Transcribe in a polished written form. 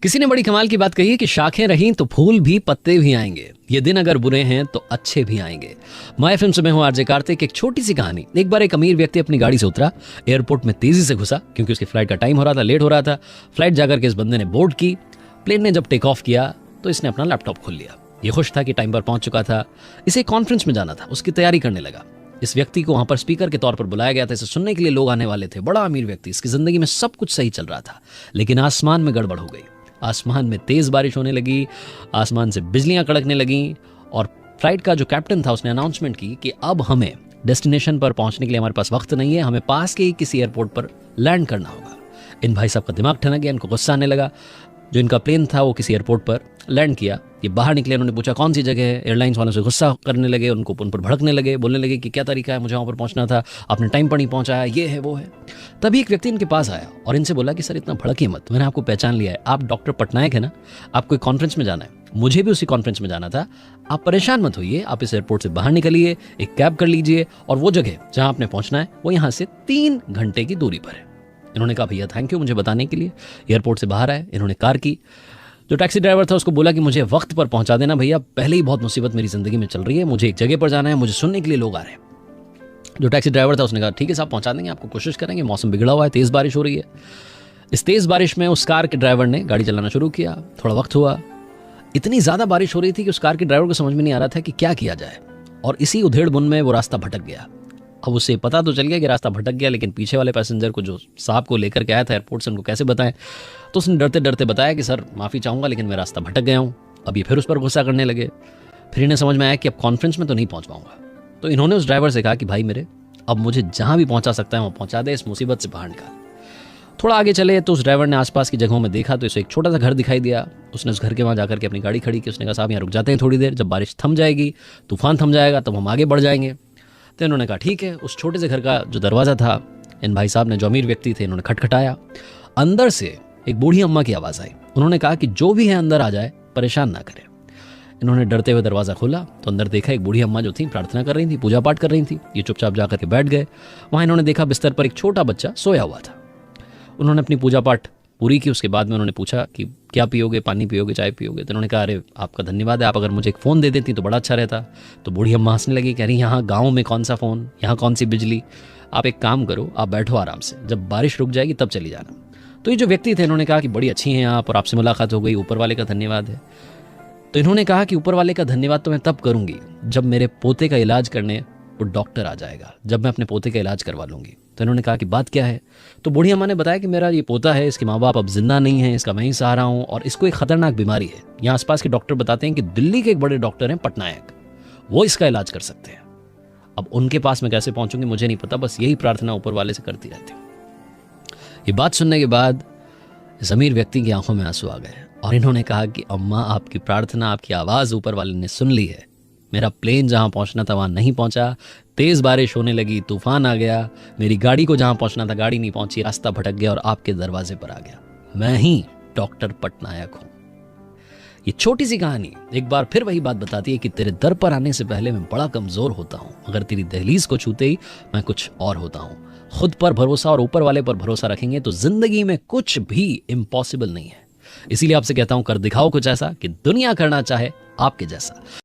किसी ने बड़ी कमाल की बात कही है कि शाखें रहीं तो फूल भी पत्ते भी आएंगे, ये दिन अगर बुरे हैं तो अच्छे भी आएंगे। माय फिल्म से मैं हूं आरजे कार्तिक। एक छोटी सी कहानी। एक बार एक अमीर व्यक्ति अपनी गाड़ी से उतरा, एयरपोर्ट में तेजी से घुसा क्योंकि उसकी फ्लाइट का टाइम हो रहा था, लेट हो रहा था। फ्लाइट जाकर के इस बंदे ने बोर्ड की। प्लेन ने जब टेक ऑफ किया तो इसने अपना लैपटॉप खोल लिया। ये खुश था कि टाइम पर पहुंच चुका था। इसे कॉन्फ्रेंस में जाना था, उसकी तैयारी करने लगा। इस व्यक्ति को वहां पर स्पीकर के तौर पर बुलाया गया था, इसे सुनने के लिए लोग आने वाले थे। बड़ा अमीर व्यक्ति, इसकी जिंदगी में सब कुछ सही चल रहा था, लेकिन आसमान में गड़बड़ हो गई। आसमान में तेज बारिश होने लगी, आसमान से बिजलियां कड़कने लगीं और फ्लाइट का जो कैप्टन था उसने अनाउंसमेंट की कि अब हमें डेस्टिनेशन पर पहुंचने के लिए हमारे पास वक्त नहीं है, हमें पास के ही किसी एयरपोर्ट पर लैंड करना होगा। इन भाई साहब का दिमाग ठनक गया, इनको गुस्सा आने लगा। जो इनका प्लेन था वो किसी एयरपोर्ट पर लैंड किया। ये बाहर निकले, उन्होंने पूछा कौन सी जगह है। एयरलाइंस वालों से गुस्सा करने लगे, उन पर भड़कने लगे, बोलने लगे कि क्या तरीका है, मुझे वहाँ पर पहुँचना था, आपने टाइम पर नहीं पहुँचाया, ये है वो है। तभी एक व्यक्ति इनके पास आया और इनसे बोला कि सर इतना भड़किए मत, मैंने आपको पहचान लिया है, आप डॉक्टर पटनायक है ना, आपको एक कॉन्फ्रेंस में जाना है, मुझे भी उसी कॉन्फ्रेंस में जाना था, आप परेशान मत होइए, आप इस एयरपोर्ट से बाहर निकलिए, एक कैब कर लीजिए और वो जगह जहाँ आपने पहुँचना है वो यहाँ से 3 घंटे की दूरी पर है। इन्होंने कहा भैया थैंक यू मुझे बताने के लिए। एयरपोर्ट से बाहर आए, इन्होंने कार की। जो टैक्सी ड्राइवर था उसको बोला कि मुझे वक्त पर पहुंचा देना भैया, पहले ही बहुत मुसीबत मेरी जिंदगी में चल रही है, मुझे एक जगह पर जाना है, मुझे सुनने के लिए लोग आ रहे हैं। जो टैक्सी ड्राइवर था उसने कहा ठीक है साहब पहुंचा देंगे आपको, कोशिश करेंगे, मौसम बिगड़ा हुआ है, तेज़ बारिश हो रही है। इस तेज़ बारिश में उस कार के ड्राइवर ने गाड़ी चलाना शुरू किया। थोड़ा वक्त हुआ, इतनी ज़्यादा बारिश हो रही थी कि उस कार के ड्राइवर को समझ में नहीं आ रहा था कि क्या किया जाए, और इसी उधेड़ बुन में वो रास्ता भटक गया। अब उसे पता तो चल गया कि रास्ता भटक गया, लेकिन पीछे वाले पैसेंजर को, जो साहब को लेकर के आया था एयरपोर्ट से, उनको कैसे बताएं। तो उसने डरते डरते बताया कि सर माफ़ी चाहूँगा लेकिन मैं रास्ता भटक गया हूँ। अब ये फिर उस पर गुस्सा करने लगे। फिर इन्हें समझ में आया कि अब कॉन्फ्रेंस में तो नहीं पहुँच पाऊँगा। तो इन्होंने उस ड्राइवर से कहा कि भाई मेरे, अब मुझे जहाँ भी पहुँचा सकता है वहाँ पहुँचा दे, इस मुसीबत से बाहर निकाल। थोड़ा आगे चले तो उस ड्राइवर ने आसपास की जगहों में देखा तो इसे एक छोटा सा घर दिखाई दिया। उसने उस घर के वहाँ जाकर के अपनी गाड़ी खड़ी की। उसने कहा साहब यहाँ रुक जाते हैं थोड़ी देर, जब बारिश थम जाएगी, तूफान थम जाएगा, तब हम आगे बढ़ जाएंगे। तो इन्होंने कहा ठीक है। उस छोटे से घर का जो दरवाज़ा था, इन भाई साहब ने, जो अमीर व्यक्ति थे, इन्होंने खटखटाया। अंदर से एक बूढ़ी अम्मा की आवाज़ आई। उन्होंने कहा कि जो भी है अंदर आ जाए, परेशान ना करें। इन्होंने डरते हुए दरवाज़ा खोला तो अंदर देखा एक बूढ़ी अम्मा जो थी प्रार्थना कर रही थी, पूजा पाठ कर रही थी। ये चुपचाप जाकर के बैठ गए। वहाँ इन्होंने देखा बिस्तर पर एक छोटा बच्चा सोया हुआ था। उन्होंने अपनी पूजा पाठ पूरी की। उसके बाद में उन्होंने पूछा कि क्या पियोगे, पानी पियोगे, चाय पियोगे। तो उन्होंने कहा अरे आपका धन्यवाद है, आप अगर मुझे एक फ़ोन दे देती तो बड़ा अच्छा रहता। तो बूढ़ी अम्मा हंसने लगी, कह रही यहाँ गाँव में कौन सा फ़ोन, यहाँ कौन सी बिजली, आप एक काम करो, आप बैठो आराम से, जब बारिश रुक जाएगी तब चली जाना। तो ये जो व्यक्ति थे इन्होंने कहा कि बड़ी अच्छी हैं आप और आपसे मुलाकात हो गई, ऊपर वाले का धन्यवाद है। तो इन्होंने कहा कि ऊपर वाले का धन्यवाद तो मैं तब करूँगी जब मेरे पोते का इलाज करने वो डॉक्टर आ जाएगा, जब मैं अपने पोते का इलाज करवा लूँगी। तो इन्होंने कहा कि बात क्या है। तो बूढ़ी अम्मा ने बताया कि मेरा ये पोता है, इसके माँ बाप अब जिंदा नहीं है, इसका मैं ही सहारा हूँ और इसको एक खतरनाक बीमारी है। यहाँ आसपास के डॉक्टर बताते हैं कि दिल्ली के एक बड़े डॉक्टर हैं पटनायक, वो इसका इलाज कर सकते हैं। अब उनके पास मैं कैसे पहुँचूंगी मुझे नहीं पता, बस यही प्रार्थना ऊपर वाले से करती रहती हूँ। ये बात सुनने के बाद इस अमीर व्यक्ति की आंखों में आंसू आ गए और इन्होंने कहा कि अम्मा आपकी प्रार्थना, आपकी आवाज़ ऊपर वाले ने सुन ली है। मेरा प्लेन जहाँ पहुँचना था वहाँ नहीं पहुँचा, तेज़ बारिश होने लगी, तूफान आ गया, मेरी गाड़ी को जहाँ पहुँचना था गाड़ी नहीं पहुँची, रास्ता भटक गया और आपके दरवाजे पर आ गया। मैं ही डॉक्टर पटनायक हूँ। ये छोटी सी कहानी एक बार फिर वही बात बताती है कि तेरे दर पर आने से पहले मैं बड़ा कमज़ोर होता हूँ, मगर तेरी दहलीज को छूते ही मैं कुछ और होता हूँ। खुद पर भरोसा और ऊपर वाले पर भरोसा रखेंगे तो जिंदगी में कुछ भी इम्पॉसिबल नहीं है। इसीलिए आपसे कहता हूँ कर दिखाओ कुछ ऐसा कि दुनिया करना चाहे आपके जैसा।